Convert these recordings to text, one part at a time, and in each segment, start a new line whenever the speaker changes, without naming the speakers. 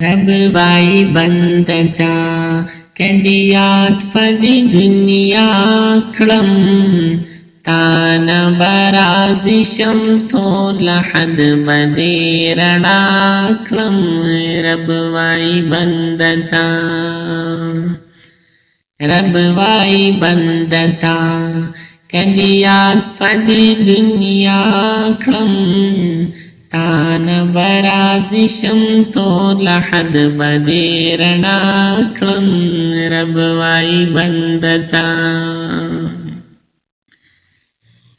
رب وائی بندتا کدیات فدی دنیا کلم تانا برازشم تو لحد بدی رنا کلم رب وائی بندتا رب وائی بندتا کدیات فدی دنیا کلم تانا برازشم تو لحد بدی رنا کلم رب وائی بندتا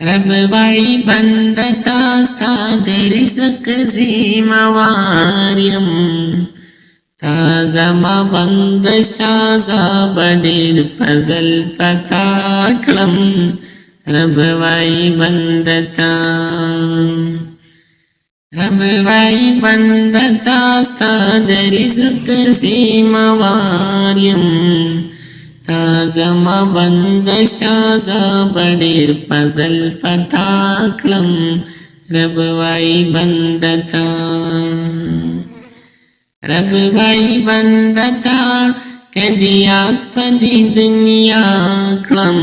رب وائی بندتا ستا د رزق زیمواریم تا زما بند شازا بډیر فضل پتا کلم رب وائی بندتا رب وائی بندتا ستا د رزق زیمواریم تا زما بند شازا بډیر فضل پتا کلم رب وائی بندتا رب وائی بندتا کدیات فدی دنیا کلم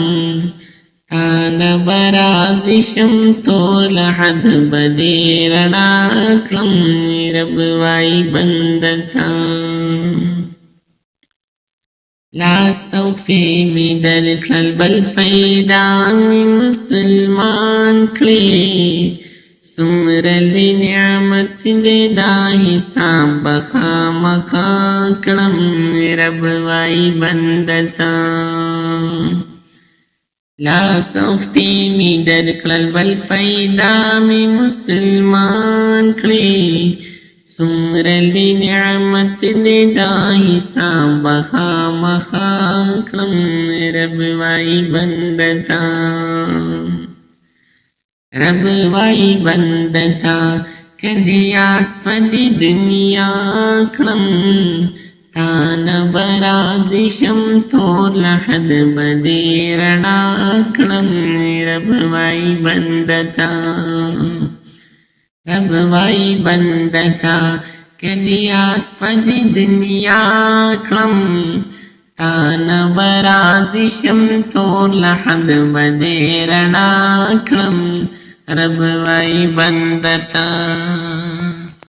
تانا برازشم تو لحد بدی رنا کلم رب وائی بندتا لا سوفی می در کلل بل پیدا می مسلمان کلی سمرلی نعمت دے دا حساب بخامخا کلم رب وائی بندتا لا سوفی می در کلل بل پیدا می مسلمان کلی سمرلی نعمت دے دا حساب بخامخا کلم رب وائی بندتا رب وائی بندتا کدیات فدی دنیا کلم تانا برازشم تو لحد بدی رنا کلم رب وائی بندتا رب وائی بندتا کدیات فدی دنیا کلم تانا برازشم تو لحد بدی رنا کلم رب وائی بندتا